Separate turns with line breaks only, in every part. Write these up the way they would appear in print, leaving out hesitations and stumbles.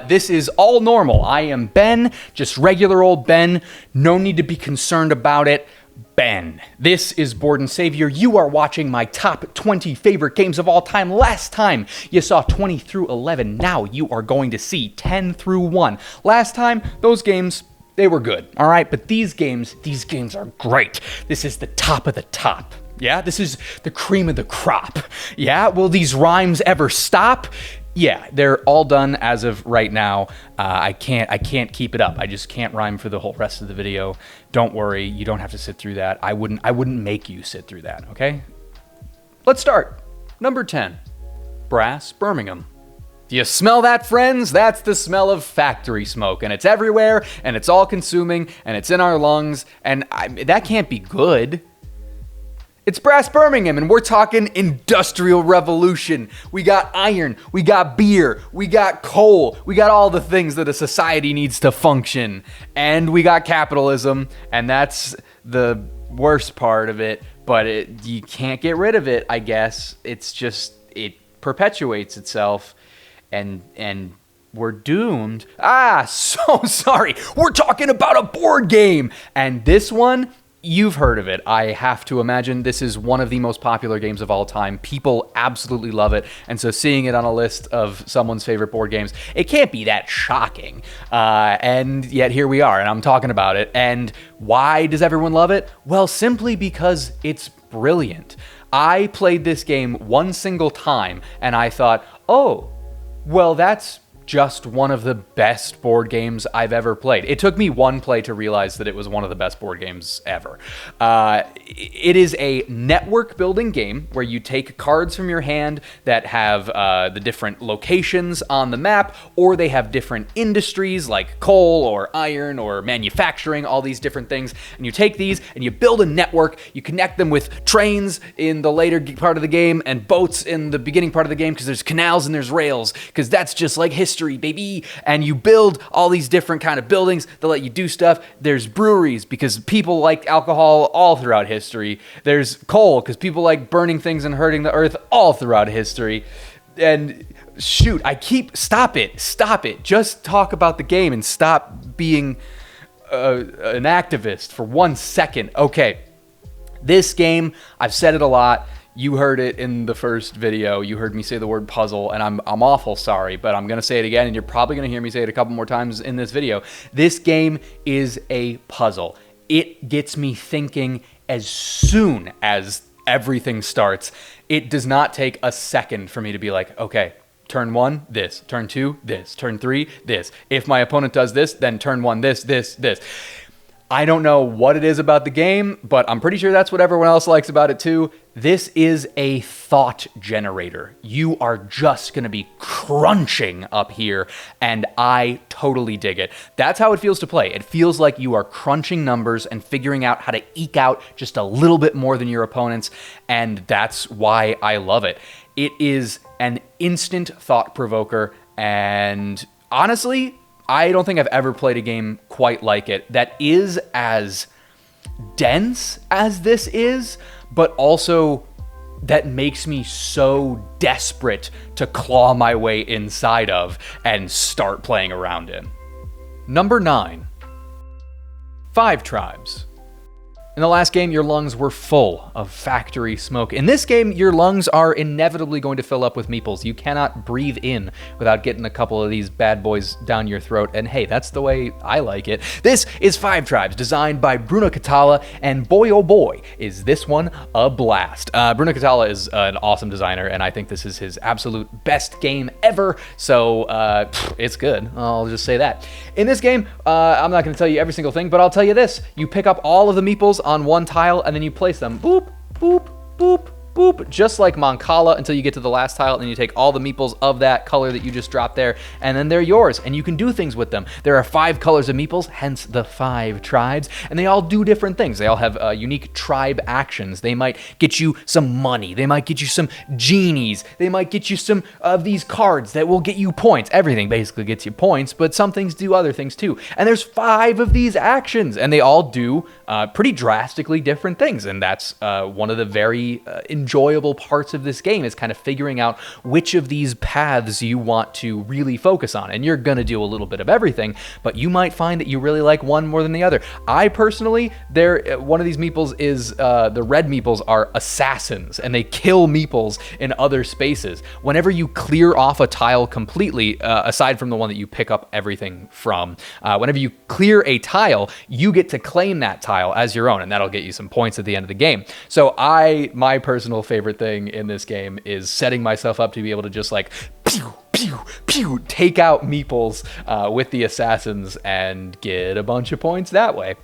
This is all normal. I am Ben, just regular old Ben. No need to be concerned about it. Ben. This is Board and Savior. You are watching my top 20 favorite games of all time. Last time you saw 20 through 11. Now you are going to see 10 through 1. Last time, those games, they were good, all right? But these games are great. This is the top of the top. Yeah, this is the cream of the crop. Yeah, will these rhymes ever stop? Yeah, they're all done as of right now. I can't keep it up. I just can't rhyme for the whole rest of the video. Don't worry, you don't have to sit through that. I wouldn't make you sit through that, okay? Let's start. Number 10, Brass Birmingham. Do you smell that, friends? That's the smell of factory smoke, and it's everywhere, and it's all consuming, and it's in our lungs, and that can't be good. It's Brass Birmingham, and we're talking industrial revolution. We got iron, we got beer, we got coal, we got all the things that a society needs to function. And we got capitalism, and that's the worst part of it, but you can't get rid of it, I guess. It's just, it perpetuates itself, and we're doomed. So sorry. We're talking about a board game, and this one, you've heard of it. I have to imagine this is one of the most popular games of all time. People absolutely love it. And so seeing it on a list of someone's favorite board games, it can't be that shocking. And yet here we are, and I'm talking about it. And why does everyone love it? Well, simply because it's brilliant. I played this game one single time, and I thought, oh, well, that's just one of the best board games I've ever played. It took me one play to realize that it was one of the best board games ever. It is a network building game where you take cards from your hand that have the different locations on the map, or they have different industries like coal or iron or manufacturing, all these different things. And you take these and you build a network. You connect them with trains in the later part of the game and boats in the beginning part of the game, because there's canals and there's rails, because that's just like history, baby. And you build all these different kind of buildings that let you do stuff. There's breweries because people like alcohol all throughout history. There's coal because people like burning things and hurting the earth all throughout history. And shoot, stop it. Just talk about the game and stop being an activist for 1 second. Okay, this game, I've said it a lot. You heard it in the first video. You heard me say the word puzzle, and I'm awful sorry, but I'm going to say it again, and you're probably going to hear me say it a couple more times in this video. This game is a puzzle. It gets me thinking as soon as everything starts. It does not take a second for me to be like, okay, turn 1, this. Turn 2, this. Turn 3, this. If my opponent does this, then turn 1, this. I don't know what it is about the game, but I'm pretty sure that's what everyone else likes about it too. This is a thought generator. You are just going to be crunching up here, and I totally dig it. That's how it feels to play. It feels like you are crunching numbers and figuring out how to eke out just a little bit more than your opponents, and that's why I love it. It is an instant thought provoker, and honestly, I don't think I've ever played a game quite like it that is as dense as this is, but also that makes me so desperate to claw my way inside of and start playing around in. Number 9, Five Tribes. In the last game, your lungs were full of factory smoke. In this game, your lungs are inevitably going to fill up with meeples. You cannot breathe in without getting a couple of these bad boys down your throat, and hey, that's the way I like it. This is Five Tribes, designed by Bruno Cathala, and boy oh boy, is this one a blast. Bruno Cathala is an awesome designer, and I think this is his absolute best game ever, so it's good. I'll just say that. In this game, I'm not going to tell you every single thing, but I'll tell you this. You pick up all of the meeples on one tile, and then you place them boop, boop, boop, boop, just like Mancala until you get to the last tile, and you take all the meeples of that color that you just dropped there, and then they're yours, and you can do things with them. There are 5 colors of meeples, hence the 5 tribes, and they all do different things. They all have unique tribe actions. They might get you some money. They might get you some genies. They might get you some of these cards that will get you points. Everything basically gets you points, but some things do other things too. And there's 5 of these actions, and they all do pretty drastically different things, and that's one of the very enjoyable parts of this game, is kind of figuring out which of these paths you want to really focus on. And you're going to do a little bit of everything, but you might find that you really like one more than the other. I personally, one of these meeples is, the red meeples are assassins, and they kill meeples in other spaces. Whenever you clear off a tile completely, aside from the one that you pick up everything from, whenever you clear a tile, you get to claim that tile as your own, and that'll get you some points at the end of the game. So my personal favorite thing in this game is setting myself up to be able to just like pew, pew, pew, take out meeples with the assassins and get a bunch of points that way.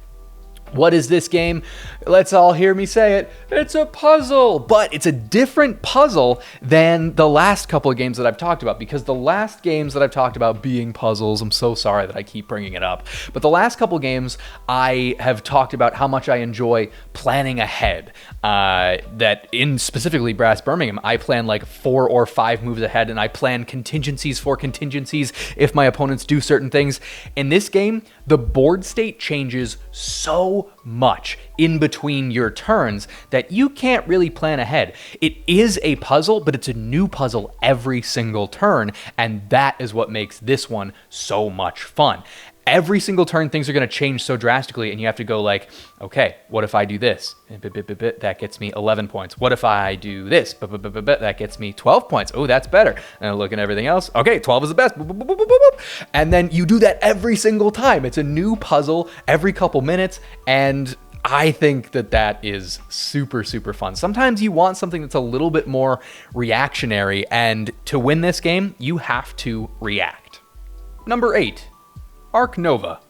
What is this game? Let's all hear me say it. It's a puzzle, but it's a different puzzle than the last couple of games that I've talked about, because the last games that I've talked about being puzzles, I'm so sorry that I keep bringing it up, but the last couple of games I have talked about how much I enjoy planning ahead. That in specifically Brass Birmingham, I plan like 4 or 5 moves ahead, and I plan contingencies for contingencies if my opponents do certain things. In this game, the board state changes so much in between your turns that you can't really plan ahead. It is a puzzle, but it's a new puzzle every single turn, and that is what makes this one so much fun. Every single turn, things are going to change so drastically, and you have to go like, okay, what if I do this? That gets me 11 points. What if I do this? That gets me 12 points. Oh, that's better. And I look at everything else. Okay, 12 is the best. And then you do that every single time. It's a new puzzle every couple minutes, and I think that is super, super fun. Sometimes you want something that's a little bit more reactionary, and to win this game, you have to react. Number 8. Ark Nova.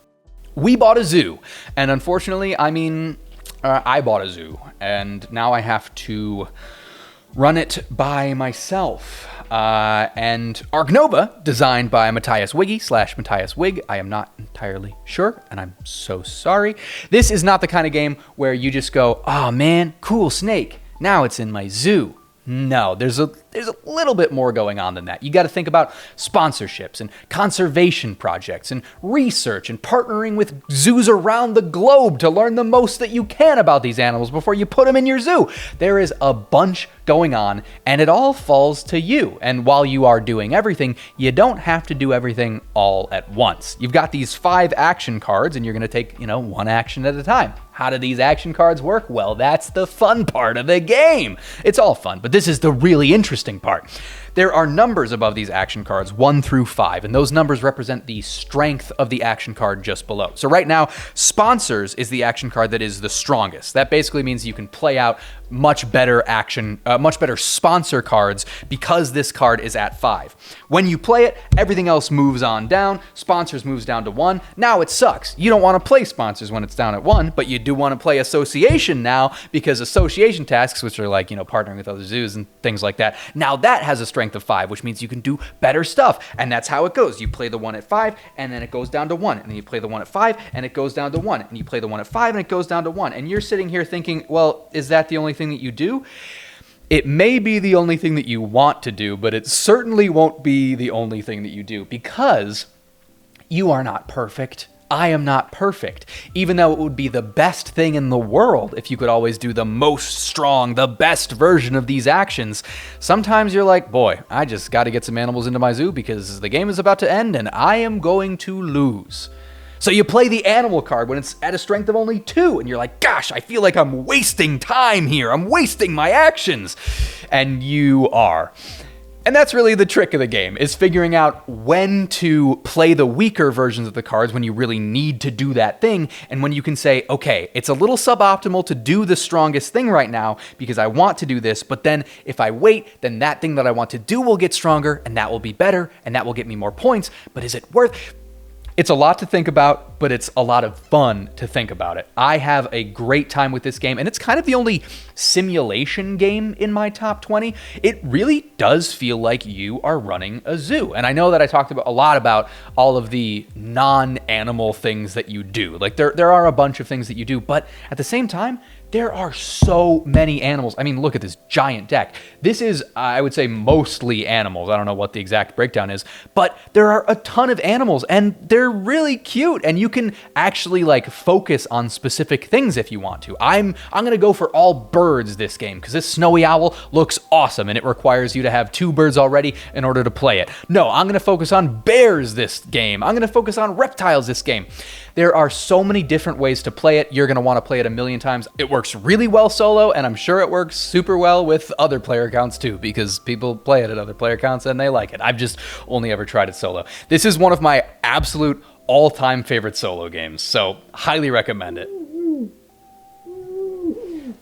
We bought a zoo, and unfortunately, I bought a zoo, and now I have to run it by myself. And Ark Nova, designed by Matthias Wiggy / Matthias Wig, I am not entirely sure, and I'm so sorry. This is not the kind of game where you just go, oh man, cool snake, now it's in my zoo. No, there's a little bit more going on than that. You got to think about sponsorships and conservation projects and research and partnering with zoos around the globe to learn the most that you can about these animals before you put them in your zoo. There is a bunch going on, and it all falls to you. And while you are doing everything, you don't have to do everything all at once. You've got these 5 action cards, and you're going to take, one action at a time. How do these action cards work? Well, that's the fun part of the game. It's all fun, but this is the really interesting part. There are numbers above these action cards, 1 through 5, and those numbers represent the strength of the action card just below. So right now, Sponsors is the action card that is the strongest. That basically means you can play out much better sponsor cards because this card is at 5. When you play it, everything else moves on down. Sponsors moves down to 1. Now it sucks. You don't want to play Sponsors when it's down at 1, but you do want to play Association now, because Association tasks, which are like, partnering with other zoos and things like that, now that has a strength of 5, which means you can do better stuff. And that's how it goes. You play the one at 5, and then it goes down to 1. And then you play the one at 5, and it goes down to 1. And you play the one at 5, and it goes down to 1. And you're sitting here thinking, well, is that the only thing that you do? It may be the only thing that you want to do, but it certainly won't be the only thing that you do, because you are not perfect. I am not perfect, even though it would be the best thing in the world if you could always do the most strong, the best version of these actions. Sometimes you're like, boy, I just got to get some animals into my zoo because the game is about to end and I am going to lose. So you play the animal card when it's at a strength of only 2, and you're like, gosh, I feel like I'm wasting time here. I'm wasting my actions. And you are. And that's really the trick of the game, is figuring out when to play the weaker versions of the cards when you really need to do that thing, and when you can say, okay, it's a little suboptimal to do the strongest thing right now because I want to do this, but then if I wait, then that thing that I want to do will get stronger, and that will be better, and that will get me more points, but is it worth? It's a lot to think about, but it's a lot of fun to think about it. I have a great time with this game, and it's kind of the only simulation game in my top 20. It really does feel like you are running a zoo. And I know that I talked a lot about all of the non-animal things that you do. Like there are a bunch of things that you do, but at the same time, There are so many animals. I mean, look at this giant deck. This is, I would say, mostly animals. I don't know what the exact breakdown is, but there are a ton of animals and they're really cute, and you can actually like focus on specific things if you want to. I'm going to go for all birds this game because this snowy owl looks awesome and it requires you to have 2 birds already in order to play it. No, I'm going to focus on bears this game. I'm going to focus on reptiles this game. There are so many different ways to play it. You're going to want to play it a million times. It works really well solo, and I'm sure it works super well with other player accounts too, because people play it at other player accounts and they like it. I've just only ever tried it solo. This is one of my absolute all-time favorite solo games, so highly recommend it.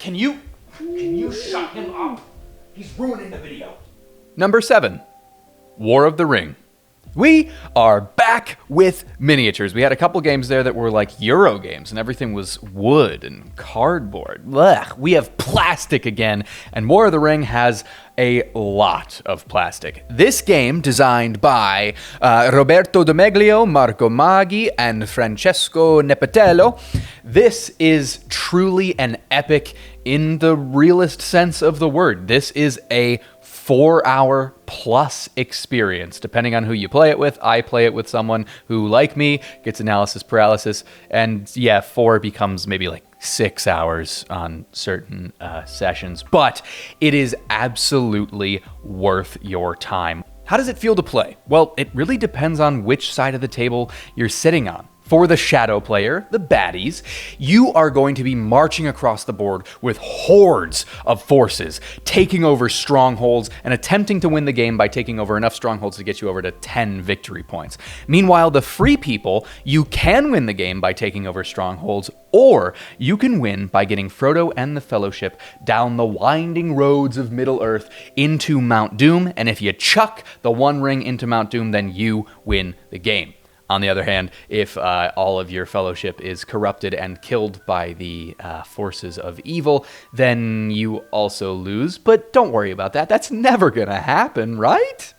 Can you shut him up? He's ruining the video. Number 7, War of the Ring. We are back with miniatures. We had a couple games there that were like Euro games and everything was wood and cardboard. Blech. We have plastic again, and War of the Ring has a lot of plastic. This game, designed by Roberto Domeglio, Marco Maggi, and Francesco Nepatello, this is truly an epic in the realest sense of the word. This is a 4-hour plus experience, depending on who you play it with. I play it with someone who, like me, gets analysis paralysis, and yeah, 4 becomes maybe like 6 hours on certain sessions, but it is absolutely worth your time. How does it feel to play? Well, it really depends on which side of the table you're sitting on. For the shadow player, the baddies, you are going to be marching across the board with hordes of forces, taking over strongholds and attempting to win the game by taking over enough strongholds to get you over to 10 victory points. Meanwhile, the free people, you can win the game by taking over strongholds, or you can win by getting Frodo and the Fellowship down the winding roads of Middle-earth into Mount Doom, and if you chuck the One Ring into Mount Doom, then you win the game. On the other hand, if all of your fellowship is corrupted and killed by the forces of evil, then you also lose. But don't worry about that. That's never going to happen, right?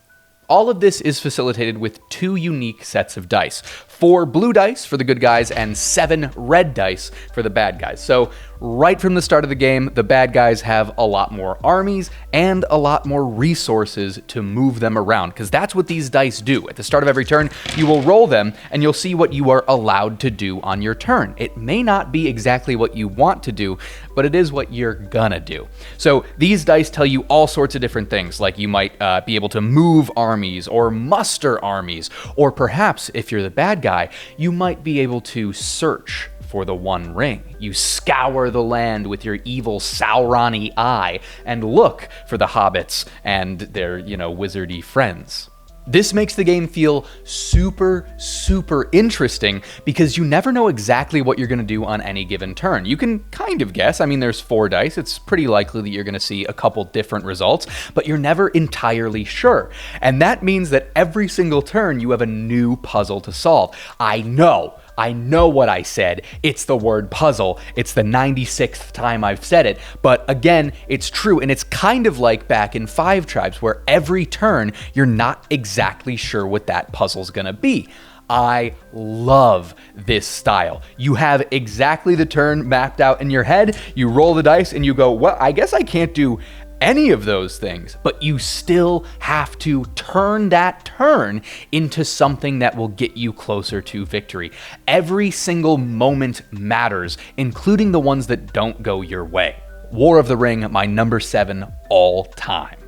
All of this is facilitated with 2 unique sets of dice. 4 blue dice for the good guys and 7 red dice for the bad guys. So right from the start of the game, the bad guys have a lot more armies and a lot more resources to move them around, because that's what these dice do. At the start of every turn, you will roll them and you'll see what you are allowed to do on your turn. It may not be exactly what you want to do, but it is what you're gonna do. So these dice tell you all sorts of different things, like you might be able to move armies or muster armies, or perhaps if you're the bad guy, you might be able to search for the One Ring. You scour the land with your evil Sauron-y eye and look for the hobbits and their, wizardy friends. This makes the game feel super, super interesting because you never know exactly what you're going to do on any given turn. You can kind of guess. I mean, there's 4 dice. It's pretty likely that you're going to see a couple different results, but you're never entirely sure. And that means that every single turn you have a new puzzle to solve. I know what I said. It's the word puzzle. It's the 96th time I've said it. But again, it's true. And it's kind of like back in 5 Tribes, where every turn you're not exactly sure what that puzzle's gonna be. I love this style. You have exactly the turn mapped out in your head. You roll the dice and you go, well, I guess I can't do any of those things, but you still have to turn that turn into something that will get you closer to victory. Every single moment matters, including the ones that don't go your way. War of the Ring, my number 7 all time.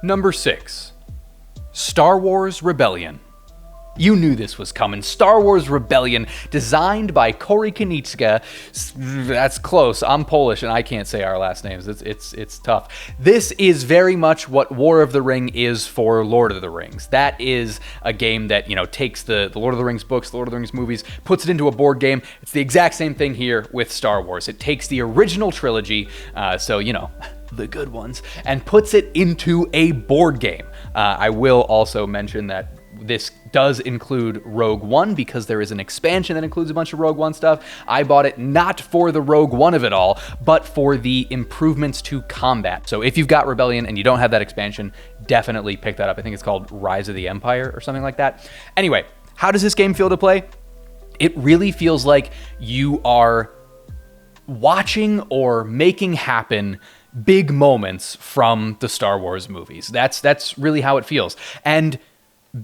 Number 6, Star Wars Rebellion. You knew this was coming. Star Wars Rebellion, designed by Cory Konieczka. That's close. I'm Polish and I can't say our last names. It's tough. This is very much what War of the Ring is for Lord of the Rings. That is a game that, takes the Lord of the Rings books, the Lord of the Rings movies, puts it into a board game. It's the exact same thing here with Star Wars. It takes the original trilogy, the good ones, and puts it into a board game. I will also mention that this does include Rogue One because there is an expansion that includes a bunch of Rogue One stuff. I bought it not for the Rogue One of it all, but for the improvements to combat. So if you've got Rebellion and you don't have that expansion, definitely pick that up. I think it's called Rise of the Empire or something like that. Anyway, how does this game feel to play? It really feels like you are watching or making happen big moments from the Star Wars movies. That's really how it feels. And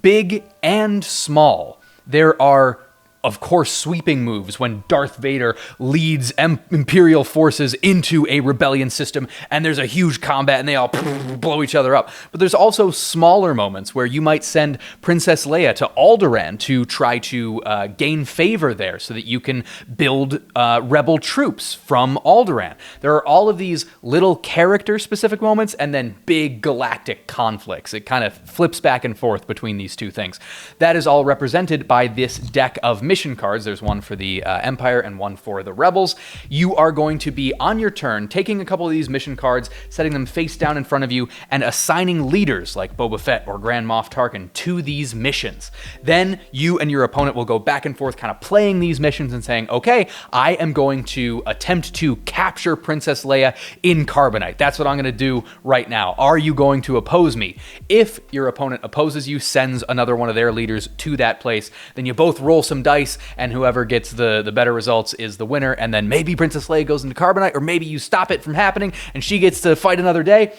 big and small. There are, of course, sweeping moves when Darth Vader leads Imperial forces into a rebellion system and there's a huge combat and they all blow each other up. But there's also smaller moments where you might send Princess Leia to Alderaan to try to gain favor there so that you can build rebel troops from Alderaan. There are all of these little character-specific moments and then big galactic conflicts. It kind of flips back and forth between these two things. That is all represented by this deck of mission cards. There's one for the Empire and one for the Rebels. You are going to be, on your turn, taking a couple of these mission cards, setting them face down in front of you, and assigning leaders like Boba Fett or Grand Moff Tarkin to these missions. Then you and your opponent will go back and forth kind of playing these missions and saying, okay, I am going to attempt to capture Princess Leia in Carbonite. That's what I'm going to do right now. Are you going to oppose me? If your opponent opposes you, sends another one of their leaders to that place, then you both roll some dice, and whoever gets the better results is the winner, and then maybe Princess Leia goes into Carbonite, or maybe you stop it from happening and she gets to fight another day,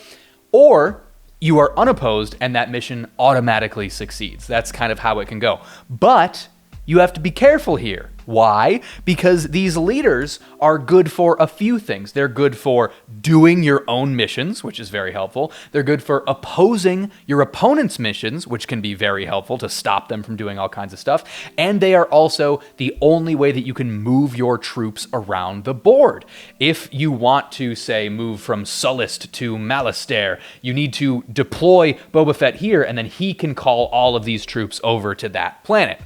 or you are unopposed and that mission automatically succeeds. That's kind of how it can go. But you have to be careful here. Why? Because these leaders are good for a few things. They're good for doing your own missions, which is very helpful. They're good for opposing your opponent's missions, which can be very helpful to stop them from doing all kinds of stuff. And they are also the only way that you can move your troops around the board. If you want to, say, move from Sullust to Malastare, you need to deploy Boba Fett here, and then he can call all of these troops over to that planet.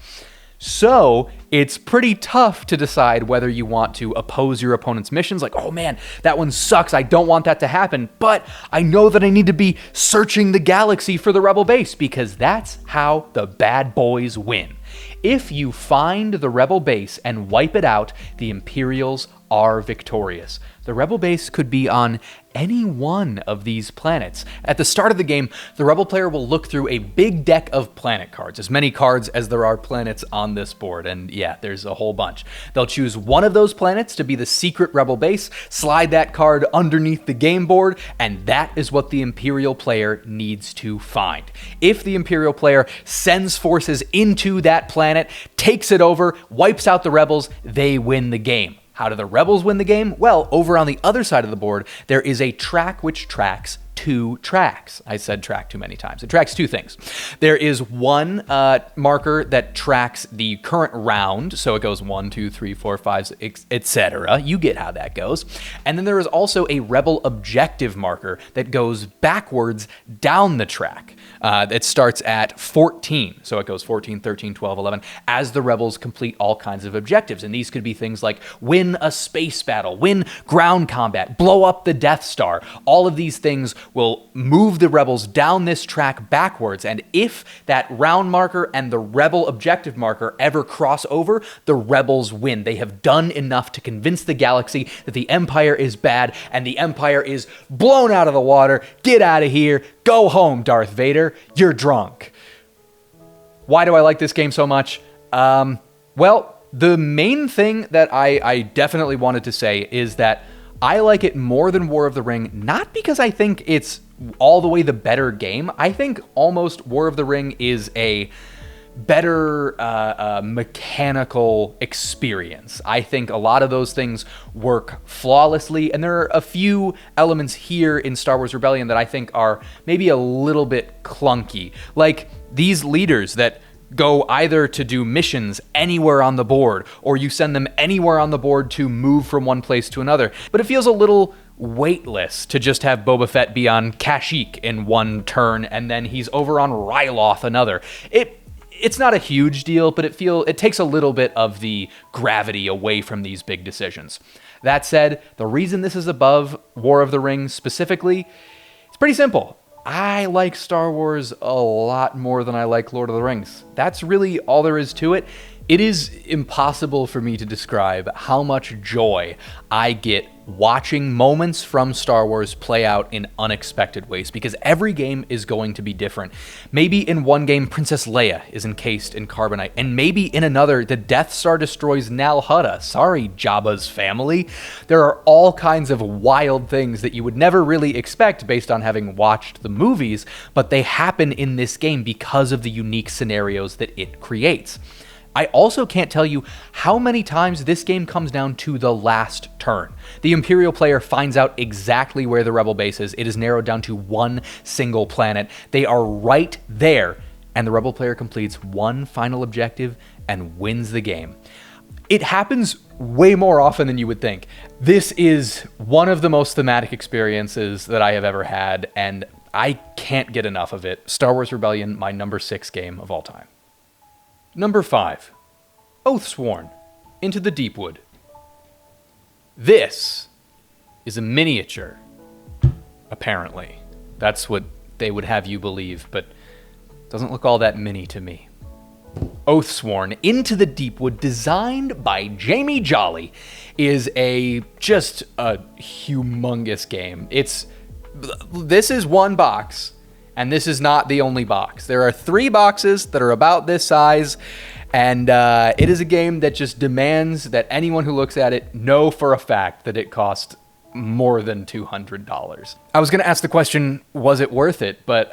So it's pretty tough to decide whether you want to oppose your opponent's missions. Like, oh man, that one sucks. I don't want that to happen. But I know that I need to be searching the galaxy for the rebel base because that's how the bad boys win. If you find the rebel base and wipe it out, the Imperials are victorious. The rebel base could be on any one of these planets. At the start of the game, the rebel player will look through a big deck of planet cards, as many cards as there are planets on this board, and yeah, there's a whole bunch. They'll choose one of those planets to be the secret rebel base, slide that card underneath the game board, and that is what the Imperial player needs to find. If the Imperial player sends forces into that planet, takes it over, wipes out the rebels, they win the game. How do the rebels win the game? Well, over on the other side of the board, there is a track which tracks two tracks. I said track too many times. It tracks two things. There is one marker that tracks the current round, so it goes 1, 2, 3, 4, 5, etc. You get how that goes. And then there is also a rebel objective marker that goes backwards down the track. It starts at 14, so it goes 14, 13, 12, 11, as the rebels complete all kinds of objectives. And these could be things like win a space battle, win ground combat, blow up the Death Star. All of these things will move the rebels down this track backwards, and if that round marker and the rebel objective marker ever cross over, the rebels win. They have done enough to convince the galaxy that the Empire is bad, and the Empire is blown out of the water. Get out of here. Go home, Darth Vader. You're drunk. Why do I like this game so much? Well, the main thing that I definitely wanted to say is that I like it more than War of the Ring, not because I think it's all the way the better game. I think almost War of the Ring is a better mechanical experience. I think a lot of those things work flawlessly, and there are a few elements here in Star Wars Rebellion that I think are maybe a little bit clunky. Like these leaders that go either to do missions anywhere on the board, or you send them anywhere on the board to move from one place to another. But it feels a little weightless to just have Boba Fett be on Kashyyyk in one turn, and then he's over on Ryloth another. It's not a huge deal, but it takes a little bit of the gravity away from these big decisions. That said, the reason this is above War of the Rings specifically, it's pretty simple. I like Star Wars a lot more than I like Lord of the Rings. That's really all there is to it. It is impossible for me to describe how much joy I get watching moments from Star Wars play out in unexpected ways, because every game is going to be different. Maybe in one game, Princess Leia is encased in carbonite, and maybe in another, the Death Star destroys Nal Hutta. Sorry, Jabba's family. There are all kinds of wild things that you would never really expect based on having watched the movies, but they happen in this game because of the unique scenarios that it creates. I also can't tell you how many times this game comes down to the last turn. The Imperial player finds out exactly where the Rebel base is. It is narrowed down to one single planet. They are right there, and the Rebel player completes one final objective and wins the game. It happens way more often than you would think. This is one of the most thematic experiences that I have ever had, and I can't get enough of it. Star Wars Rebellion, my number 6 game of all time. Number 5, Oathsworn, Into the Deepwood. This is a miniature, apparently. That's what they would have you believe, but it doesn't look all that mini to me. Oathsworn, Into the Deepwood, designed by Jamie Jolly, is just a humongous game. This is one box, and this is not the only box. There are 3 boxes that are about this size, and it is a game that just demands that anyone who looks at it know for a fact that it cost more than $200. I was going to ask the question, was it worth it? But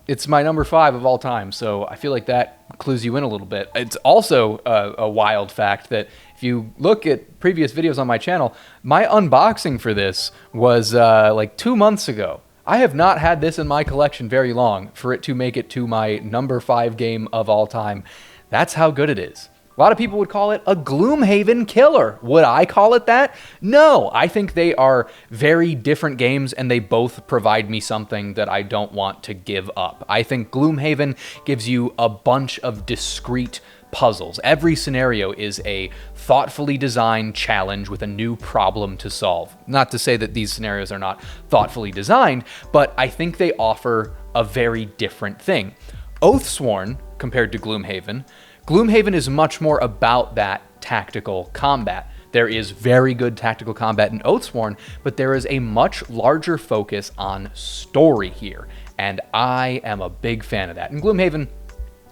it's my number 5 of all time, so I feel like that clues you in a little bit. It's also a wild fact that if you look at previous videos on my channel, my unboxing for this was like 2 months ago. I have not had this in my collection very long for it to make it to my number 5 game of all time. That's how good it is. A lot of people would call it a Gloomhaven killer. Would I call it that? No, I think they are very different games, and they both provide me something that I don't want to give up. I think Gloomhaven gives you a bunch of discrete puzzles. Every scenario is a thoughtfully designed challenge with a new problem to solve. Not to say that these scenarios are not thoughtfully designed, but I think they offer a very different thing. Oathsworn, compared to Gloomhaven is much more about that tactical combat. There is very good tactical combat in Oathsworn, but there is a much larger focus on story here, and I am a big fan of that. In Gloomhaven,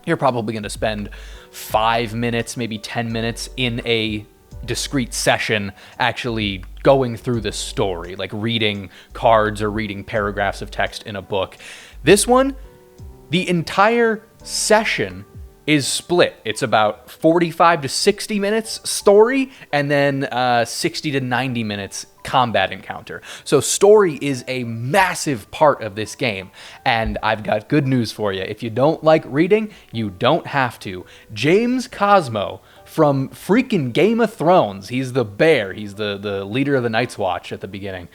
you're probably going to spend 5 minutes, maybe 10 minutes in a discrete session actually going through the story, like reading cards or reading paragraphs of text in a book. This one, the entire session is split. It's about 45 to 60 minutes story, and then 60 to 90 minutes combat encounter. So story is a massive part of this game, and I've got good news for you. If you don't like reading, you don't have to. James Cosmo from freaking Game of Thrones, he's the bear, he's the leader of the Night's Watch at the beginning.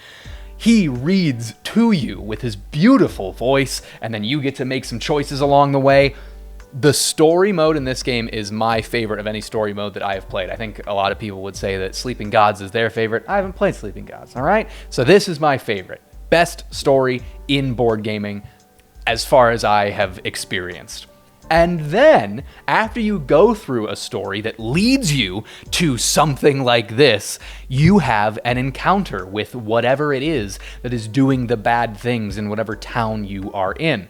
He reads to you with his beautiful voice, and then you get to make some choices along the way. The story mode in this game is my favorite of any story mode that I have played. I think a lot of people would say that Sleeping Gods is their favorite. I haven't played Sleeping Gods, all right? So this is my favorite. Best story in board gaming as far as I have experienced. And then, after you go through a story that leads you to something like this, you have an encounter with whatever it is that is doing the bad things in whatever town you are in.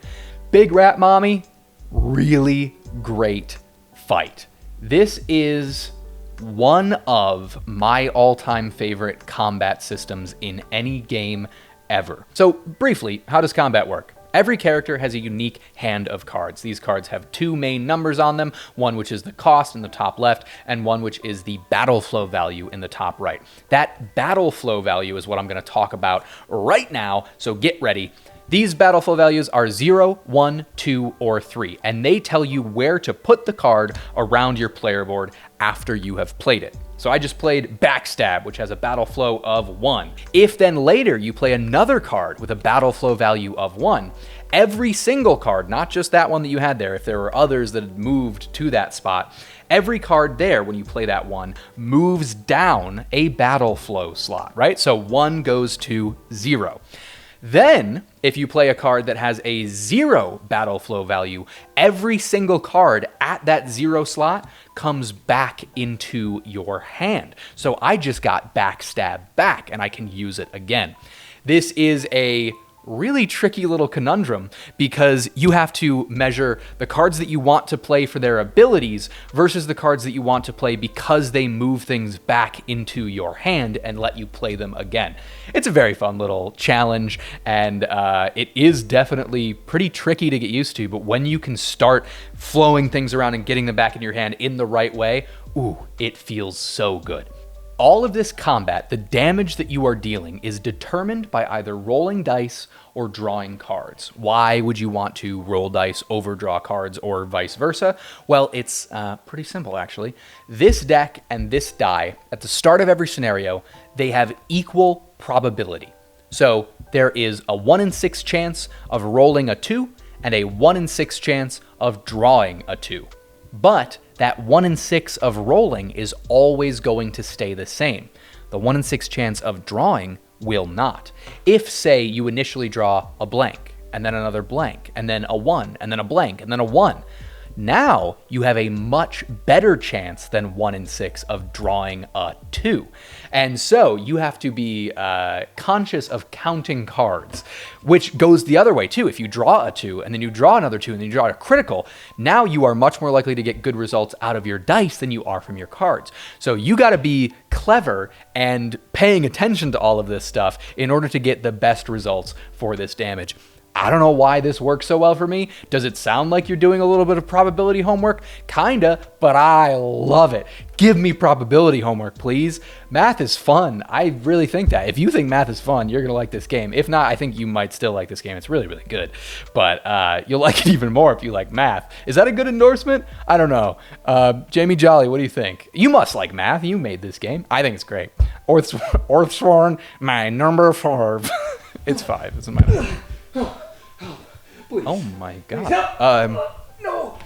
Big Rat Mommy, really great fight. This is one of my all-time favorite combat systems in any game ever. So briefly, how does combat work? Every character has a unique hand of cards. These cards have 2 main numbers on them, one which is the cost in the top left, and one which is the battle flow value in the top right. That battle flow value is what I'm going to talk about right now, so get ready. These battle flow values are 0, 1, 2, or 3, and they tell you where to put the card around your player board after you have played it. So I just played Backstab, which has a battle flow of 1. If then later you play another card with a battle flow value of 1, every single card, not just that one that you had there, if there were others that had moved to that spot, every card there, when you play that one, moves down a battle flow slot, right? So 1 goes to 0. Then If you play a card that has a 0 battle flow value, every single card at that 0 slot comes back into your hand. So I just got backstab back, and I can use it again. This is a really tricky little conundrum because you have to measure the cards that you want to play for their abilities versus the cards that you want to play because they move things back into your hand and let you play them again. It's a very fun little challenge, and it is definitely pretty tricky to get used to, but when you can start flowing things around and getting them back in your hand in the right way, ooh, it feels so good. All of this combat, the damage that you are dealing, is determined by either rolling dice or drawing cards. Why would you want to roll dice over draw cards or vice versa? Well, it's pretty simple, actually. This deck and this die, at the start of every scenario, they have equal probability. So there is a 1 in 6 chance of rolling a 2 and a 1 in 6 chance of drawing a 2. But that 1 in 6 of rolling is always going to stay the same. The 1 in 6 chance of drawing will not. If, say, you initially draw a blank, and then another blank, and then a 1, and then a blank, and then a 1, now you have a much better chance than 1 in 6 of drawing a 2. And so you have to be conscious of counting cards, which goes the other way too. If you draw a 2 and then you draw another 2 and then you draw a critical, now you are much more likely to get good results out of your dice than you are from your cards. So you got to be clever and paying attention to all of this stuff in order to get the best results for this damage. I don't know why this works so well for me. Does it sound like you're doing a little bit of probability homework? Kinda, but I love it. Give me probability homework, please. Math is fun. I really think that. If you think math is fun, you're gonna like this game. If not, I think you might still like this game. It's really, really good. But you'll like it even more if you like math. Is that a good endorsement? I don't know. Jamie Jolly, what do you think? You must like math. You made this game. I think it's great. Oathsworn, my number 4. It's 5. It's in my number. Please. Oh my god.
No.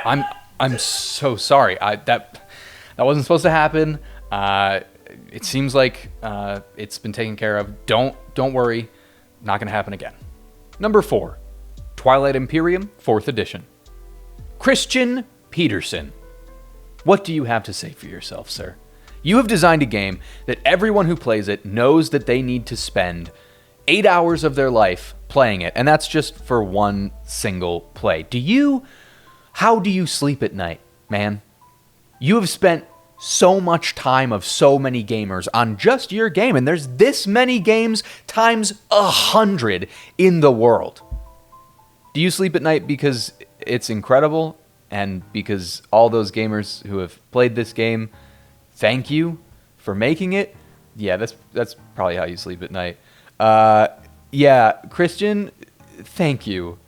I'm so sorry. That wasn't supposed to happen. It seems like it's been taken care of. Don't worry. Not going to happen again. Number 4. Twilight Imperium, 4th edition. Christian Peterson. What do you have to say for yourself, sir? You have designed a game that everyone who plays it knows that they need to spend 8 hours of their life playing it, and that's just for one single play. How do you sleep at night, man? You have spent so much time of so many gamers on just your game, and there's this many games times 100 in the world. Do you sleep at night because it's incredible, and because all those gamers who have played this game thank you for making it? Yeah, that's probably how you sleep at night. Yeah, Christian, thank you.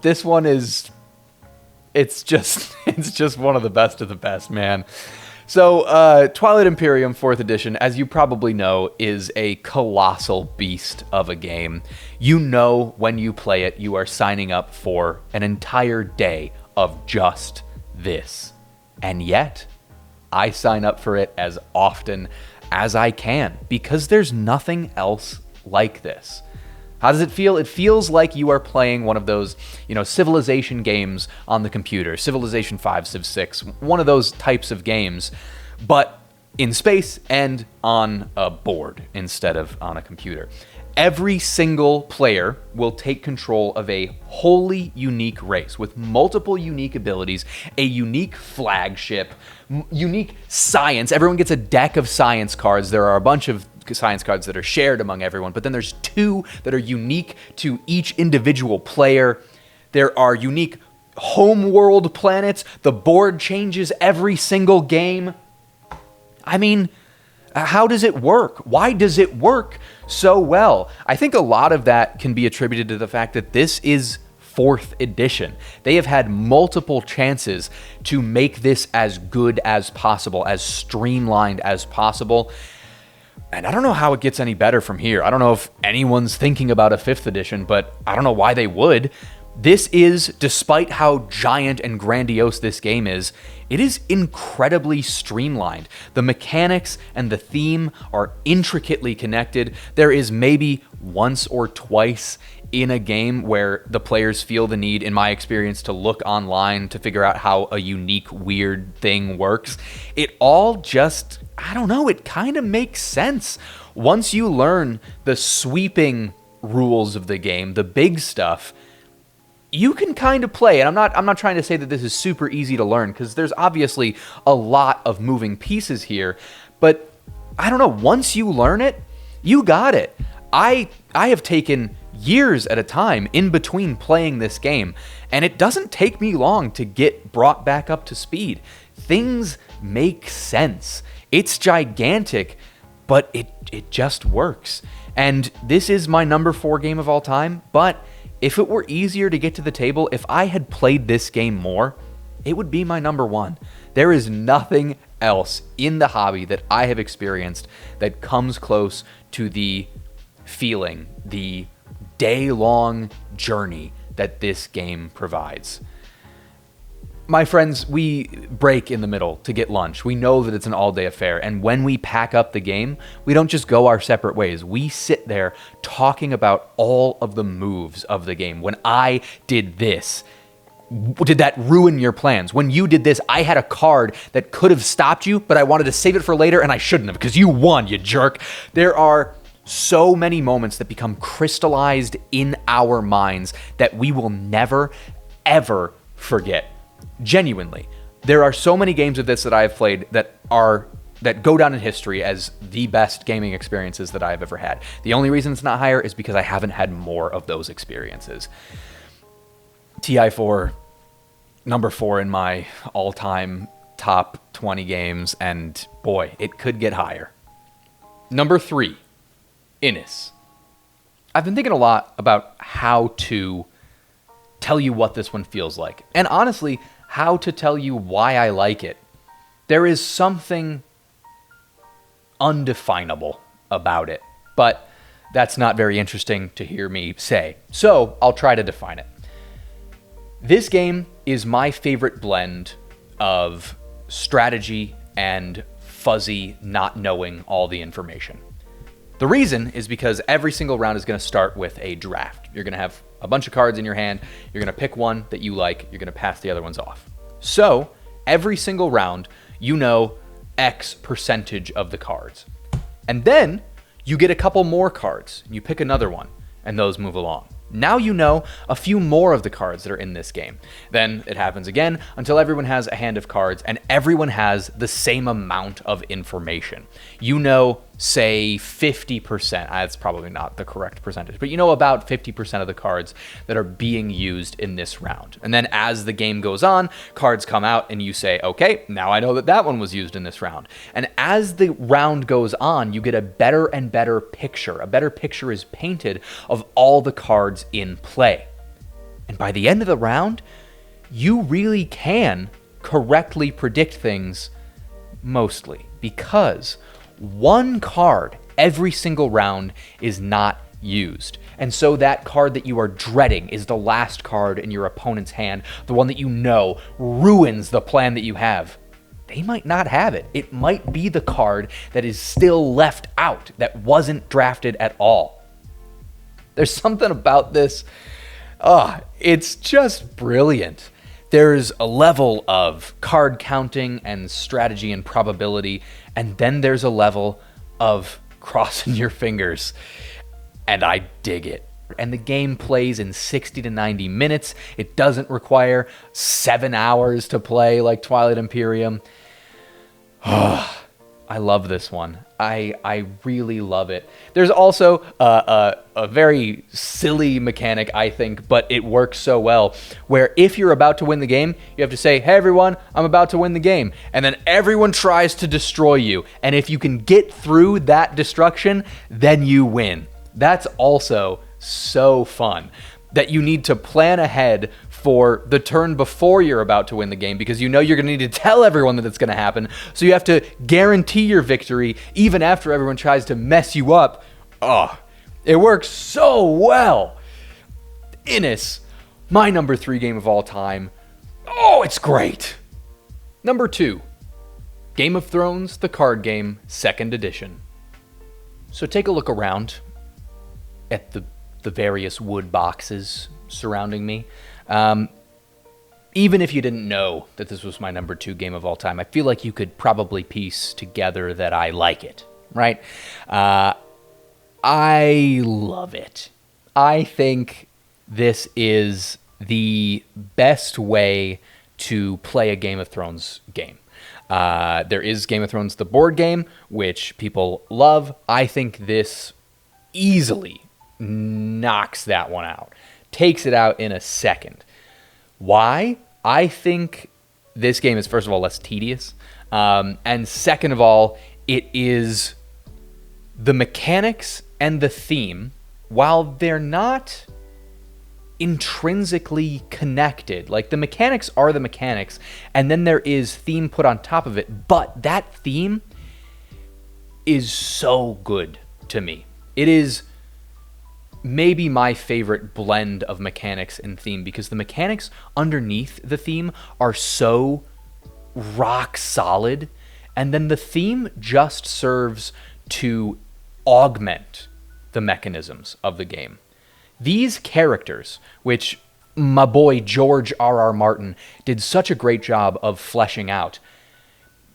This one it's just one of the best, man. So, Twilight Imperium 4th edition, as you probably know, is a colossal beast of a game. You know when you play it, you are signing up for an entire day of just this. And yet, I sign up for it as often as I can because there's nothing else like this. How does it feel? It feels like you are playing one of those, Civilization games on the computer. Civilization 5, Civ 6, one of those types of games, but in space and on a board instead of on a computer. Every single player will take control of a wholly unique race with multiple unique abilities, a unique flagship, unique science. Everyone gets a deck of science cards. There are a bunch of science cards that are shared among everyone, but then there's 2 that are unique to each individual player. There are unique homeworld planets. The board changes every single game. I mean, how does it work? Why does it work so well? I think a lot of that can be attributed to the fact that this is 4th edition. They have had multiple chances to make this as good as possible, as streamlined as possible. And I don't know how it gets any better from here. I don't know if anyone's thinking about a 5th edition, but I don't know why they would. This is, despite how giant and grandiose this game is, it is incredibly streamlined. The mechanics and the theme are intricately connected. There is maybe once or twice in a game where the players feel the need, in my experience, to look online to figure out how a unique, weird thing works. It all just, I don't know, it kind of makes sense. Once you learn the sweeping rules of the game, the big stuff, you can kind of play. And I'm not trying to say that this is super easy to learn, because there's obviously a lot of moving pieces here. But I don't know, once you learn it, you got it. I have taken years at a time in between playing this game, and it doesn't take me long to get brought back up to speed. Things make sense. It's gigantic, but it just works. And this is my number 4 game of all time, but if it were easier to get to the table, if I had played this game more, it would be my number 1. There is nothing else in the hobby that I have experienced that comes close to the feeling, the day-long journey that this game provides. My friends, we break in the middle to get lunch. We know that it's an all-day affair, and when we pack up the game, we don't just go our separate ways. We sit there talking about all of the moves of the game. When I did this, did that ruin your plans? When you did this, I had a card that could have stopped you, but I wanted to save it for later, and I shouldn't have, because you won, you jerk. There are so many moments that become crystallized in our minds that we will never, ever forget. Genuinely, there are so many games of this that I have played that go down in history as the best gaming experiences that I have ever had. The only reason it's not higher is because I haven't had more of those experiences. TI4, number 4 in my all-time top 20 games, and boy, it could get higher. Number 3, Innis. I've been thinking a lot about how to tell you what this one feels like, and honestly, how to tell you why I like it. There is something undefinable about it, but that's not very interesting to hear me say, so I'll try to define it. This game is my favorite blend of strategy and fuzzy not knowing all the information. The reason is because every single round is going to start with a draft. You're going to have a bunch of cards in your hand. You're going to pick one that you like. You're going to pass the other ones off. So every single round, you know X percentage of the cards. And then you get a couple more cards. You pick another one, and those move along. Now you know a few more of the cards that are in this game. Then it happens again until everyone has a hand of cards and everyone has the same amount of information. You know, say 50%, that's probably not the correct percentage, but you know about 50% of the cards that are being used in this round. And then as the game goes on, cards come out and you say, okay, now I know that that one was used in this round. And as the round goes on, you get a better and better picture. A better picture is painted of all the cards in play. And by the end of the round, you really can correctly predict things mostly, because one card every single round is not used. And so that card that you are dreading is the last card in your opponent's hand, the one that you know ruins the plan that you have. They might not have it. It might be the card that is still left out, that wasn't drafted at all. There's something about this. It's just brilliant. There's a level of card counting and strategy and probability, and then there's a level of crossing your fingers, and I dig it. And the game plays in 60 to 90 minutes. It doesn't require 7 hours to play like Twilight Imperium. I love this one. I really love it. There's also a very silly mechanic, I think, but it works so well, where if you're about to win the game, you have to say, hey everyone, I'm about to win the game. And then everyone tries to destroy you. And if you can get through that destruction, then you win. That's also so fun, that you need to plan ahead for the turn before you're about to win the game, because you know you're going to need to tell everyone that it's going to happen. So you have to guarantee your victory even after everyone tries to mess you up. It works so well. Innis, My number 3 game of all time. Oh, it's great. Number 2, Game of Thrones, the card game, 2nd edition. So take a look around at the various wood boxes surrounding me. Even if you didn't know that this was my number 2 game of all time, I feel like you could probably piece together that I like it, right? I love it. I think this is the best way to play a Game of Thrones game. There is Game of Thrones, the board game, which people love. I think this easily knocks that one out, takes it out in a second. Why? I think this game is, first of all, less tedious. And second of all, it is the mechanics and the theme, while they're not intrinsically connected. Like, the mechanics are the mechanics, and then there is theme put on top of it. But that theme is so good to me. It is maybe my favorite blend of mechanics and theme, because the mechanics underneath the theme are so rock solid, and then the theme just serves to augment the mechanisms of the game. These characters, which my boy George R.R. Martin did such a great job of fleshing out.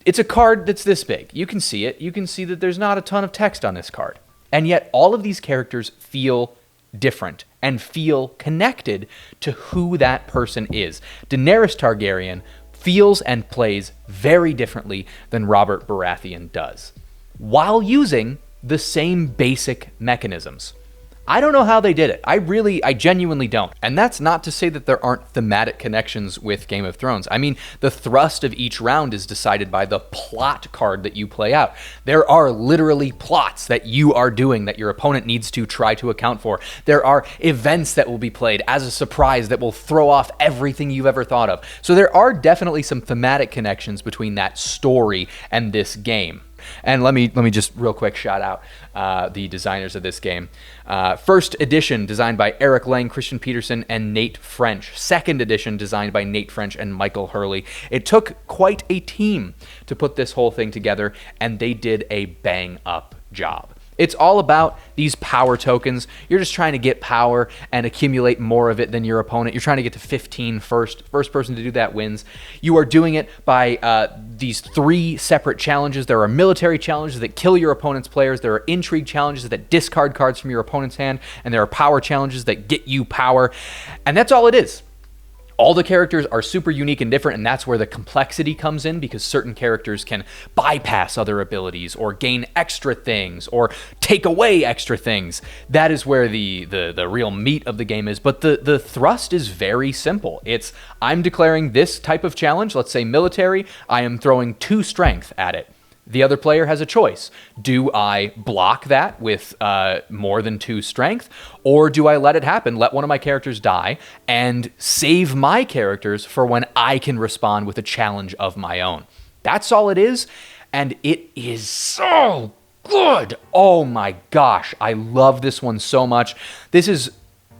It's a card that's this big. You can see it. You can see that there's not a ton of text on this card. And yet all of these characters feel different and feel connected to who that person is. Daenerys Targaryen feels and plays very differently than Robert Baratheon does, while using the same basic mechanisms. I don't know how they did it. I genuinely don't. And that's not to say that there aren't thematic connections with Game of Thrones. I mean, the thrust of each round is decided by the plot card that you play out. There are literally plots that you are doing that your opponent needs to try to account for. There are events that will be played as a surprise that will throw off everything you've ever thought of. So there are definitely some thematic connections between that story and this game. And let me just real quick shout out the designers of this game. First edition, designed by Eric Lang, Christian Peterson, and Nate French. Second edition, designed by Nate French and Michael Hurley. It took quite a team to put this whole thing together, and they did a bang-up job. It's all about these power tokens. You're just trying to get power and accumulate more of it than your opponent. You're trying to get to 15 first. First person to do that wins. You are doing it by these 3 separate challenges. There are military challenges that kill your opponent's players. There are intrigue challenges that discard cards from your opponent's hand. And there are power challenges that get you power. And that's all it is. All the characters are super unique and different, and that's where the complexity comes in, because certain characters can bypass other abilities or gain extra things or take away extra things. That is where the real meat of the game is. But the thrust is very simple. It's, I'm declaring this type of challenge, let's say military, I am throwing 2 strength at it. The other player has a choice. Do I block that with more than 2 strength, or do I let it happen, let one of my characters die, and save my characters for when I can respond with a challenge of my own? That's all it is, and it is so good. Oh my gosh, I love this one so much. This is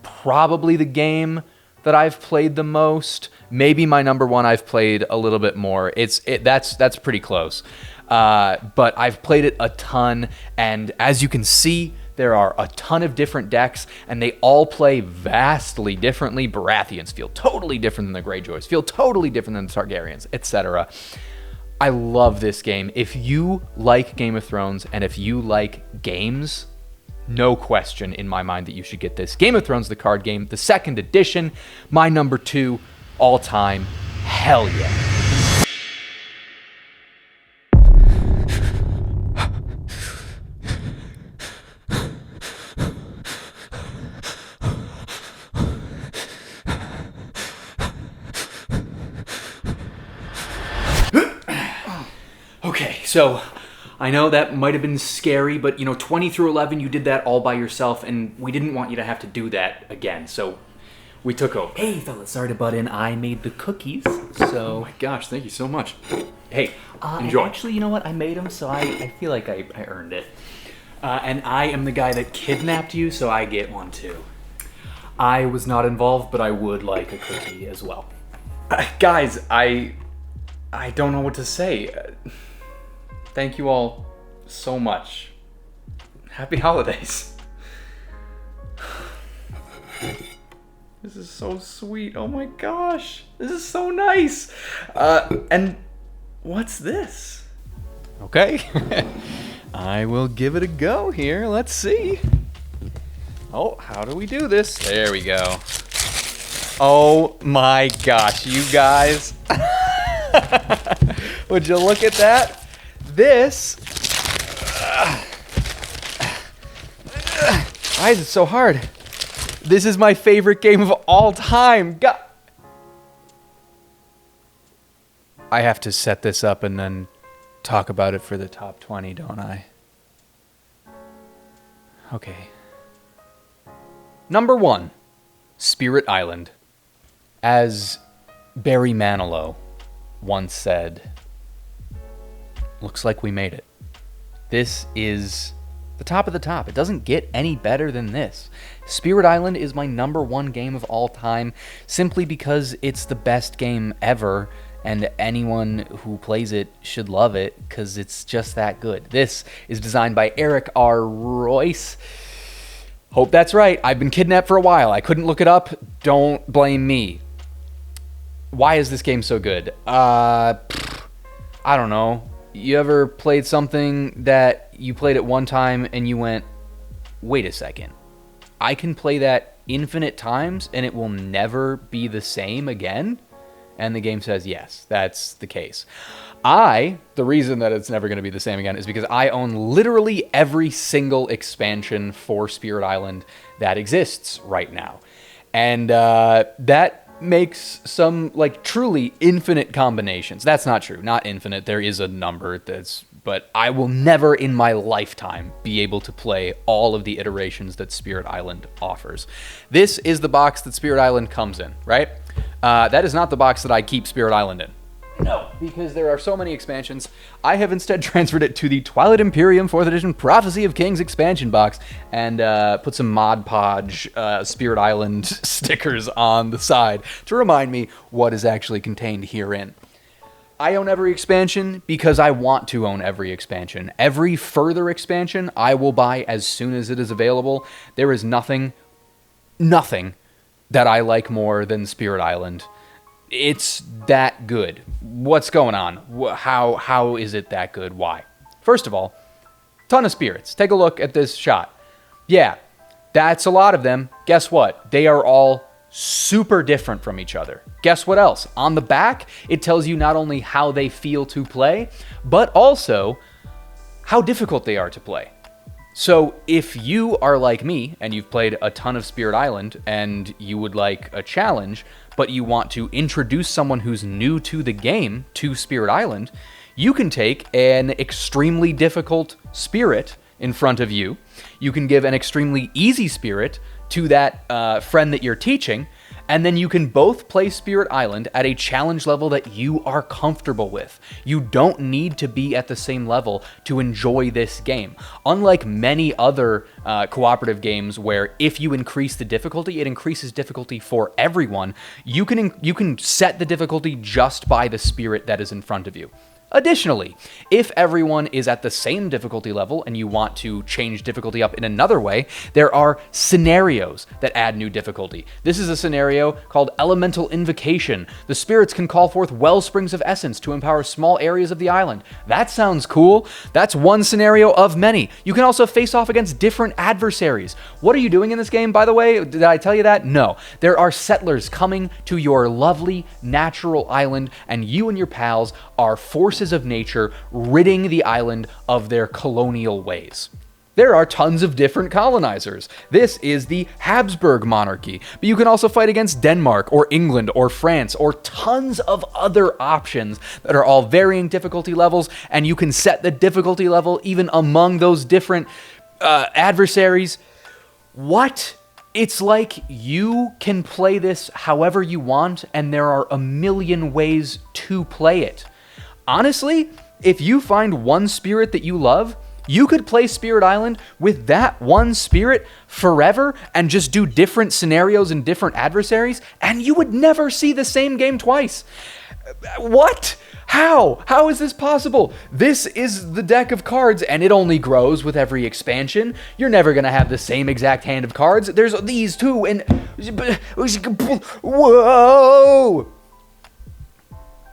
probably the game that I've played the most. Maybe my number 1 I've played a little bit more. That's pretty close. But I've played it a ton, and as you can see, there are a ton of different decks, and they all play vastly differently. Baratheons feel totally different than the Greyjoys, feel totally different than the Targaryens, etc. I love this game. If you like Game of Thrones, and if you like games, no question in my mind that you should get this. Game of Thrones, the card game, the 2nd edition, my number 2 all time. Hell yeah. Okay, so I know that might have been scary, but 20 through 11, you did that all by yourself, and we didn't want you to have to do that again, so we took over. Hey, fellas, sorry to butt in. I made the cookies, so...
Oh my gosh, thank you so much.
Hey, enjoy. Actually, you know what? I made them, so I feel like I earned it. And I am the guy that kidnapped you, so I get one too. I was not involved, but I would like a cookie as well. Guys, I don't know what to say. Thank you all so much. Happy holidays. This is so sweet. Oh my gosh. This is so nice. And what's this? Okay. I will give it a go here. Let's see. Oh, how do we do this? There we go. Oh my gosh, you guys. Would you look at that? This. Why is it so hard? This is my favorite game of all time. I have to set this up and then talk about it for the top 20, don't I? Okay. Number 1, Spirit Island. As Barry Manilow once said, looks like we made it. This is the top of the top. It doesn't get any better than this. Spirit Island is my number 1 game of all time, simply because it's the best game ever, and anyone who plays it should love it, because it's just that good. This is designed by Eric R. Royce. Hope that's right. I've been kidnapped for a while. I couldn't look it up. Don't blame me. Why is this game so good? I don't know. You ever played something that you played at one time and you went, wait a second, I can play that infinite times and it will never be the same again? And the game says, yes, that's the case. The reason that it's never going to be the same again is because I own literally every single expansion for Spirit Island that exists right now. And that makes some, like, truly infinite combinations. That's not true. Not infinite. There is a number but I will never in my lifetime be able to play all of the iterations that Spirit Island offers. This is the box that Spirit Island comes in, right? That is not the box that I keep Spirit Island in. No, because there are so many expansions. I have instead transferred it to the Twilight Imperium 4th Edition Prophecy of Kings expansion box and put some Mod Podge Spirit Island stickers on the side to remind me what is actually contained herein. I own every expansion because I want to own every expansion. Every further expansion I will buy as soon as it is available. There is nothing that I like more than Spirit Island. It's that good. What's going on? How is it that good? Why? First of all, ton of spirits. Take a look at this shot. Yeah, that's a lot of them. Guess what? They are all super different from each other. Guess what else? On the back, it tells you not only how they feel to play, but also how difficult they are to play. So if you are like me and you've played a ton of Spirit Island and you would like a challenge, but you want to introduce someone who's new to the game to Spirit Island, you can take an extremely difficult spirit in front of you. You can give an extremely easy spirit to that friend that you're teaching, and then you can both play Spirit Island at a challenge level that you are comfortable with. You don't need to be at the same level to enjoy this game. Unlike many other cooperative games where if you increase the difficulty, it increases difficulty for everyone, you can set the difficulty just by the spirit that is in front of you. Additionally, if everyone is at the same difficulty level and you want to change difficulty up in another way, there are scenarios that add new difficulty. This is a scenario called Elemental Invocation. The spirits can call forth wellsprings of essence to empower small areas of the island. That sounds cool. That's one scenario of many. You can also face off against different adversaries. What are you doing in this game, by the way? Did I tell you that? No. There are settlers coming to your lovely natural island, and you and your pals are forces of nature ridding the island of their colonial ways. There are tons of different colonizers. This is the Habsburg monarchy, but you can also fight against Denmark or England or France or tons of other options that are all varying difficulty levels, and you can set the difficulty level even among those different adversaries. What? It's like you can play this however you want, and there are a million ways to play it. Honestly, if you find one spirit that you love, You could play Spirit Island with that one spirit forever and just do different scenarios and different adversaries, and you would never see the same game twice. What? How? How is this possible? This is the deck of cards, and it only grows with every expansion. You're never going to have the same exact hand of cards. There's these two, and... Whoa!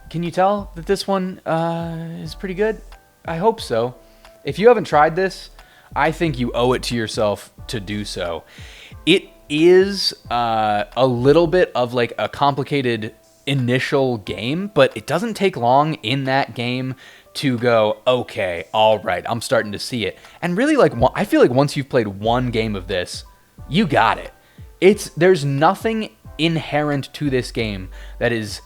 Can you tell that this one is pretty good? I hope so. If you haven't tried this, I think you owe it to yourself to do so. It is a little bit of like a complicated initial game, but it doesn't take long in that game to go, okay, all right, I'm starting to see it. And really, like, I feel like once you've played one game of this, you got it. There's nothing inherent to this game that is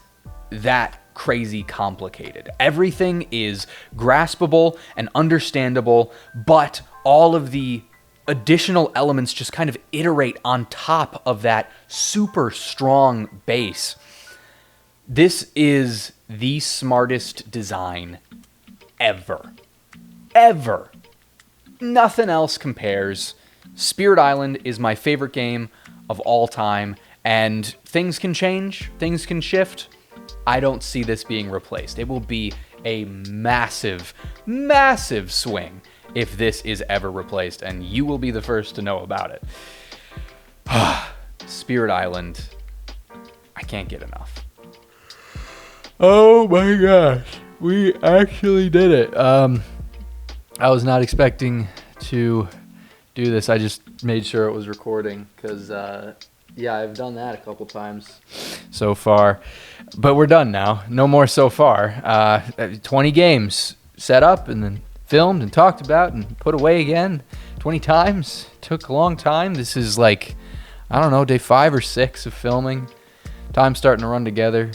that crazy complicated. Everything is graspable and understandable, but all of the additional elements just kind of iterate on top of that super strong base. This is the smartest design ever. Ever. Nothing else compares. Spirit Island is my favorite game of all time, and things can change, things can shift. I don't see this being replaced. It will be a massive, massive swing if this is ever replaced, and you will be the first to know about it. Spirit Island, I can't get enough. Oh my gosh, we actually did it. I was not expecting to do this. I just made sure it was recording because, yeah, I've done that a couple times so far. But we're done now. No more so far. 20 games set up and then filmed and talked about and put away again 20 times. Took a long time. This is like, I don't know, day 5 or 6 of filming. Time's starting to run together.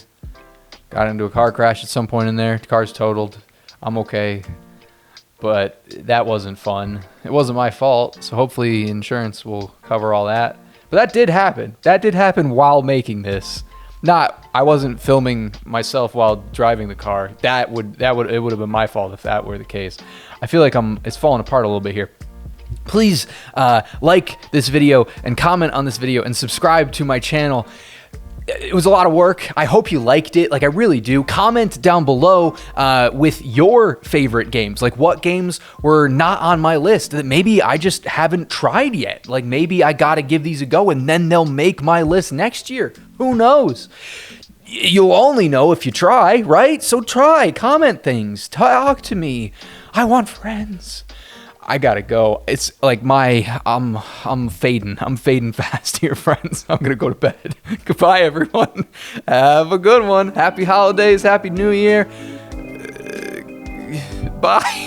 Got into a car crash at some point in there. The car's totaled. I'm okay. But that wasn't fun. It wasn't my fault. So hopefully insurance will cover all that. But that did happen. That did happen while making this. I wasn't filming myself while driving the car. It would have been my fault if that were the case. I feel like it's falling apart a little bit here. Please like this video and comment on this video and subscribe to my channel. It was a lot of work. I hope you liked it. Like, I really do. Comment down below with your favorite games. Like, what games were not on my list that maybe I just haven't tried yet. Like, maybe I got to give these a go and then they'll make my list next year. Who knows? You'll only know if you try, right? So try. Comment things. Talk to me. I want friends. I gotta go. It's like I'm fading. I'm fading fast here, friends. I'm gonna go to bed. Goodbye, everyone. Have a good one. Happy holidays. Happy New Year. Bye.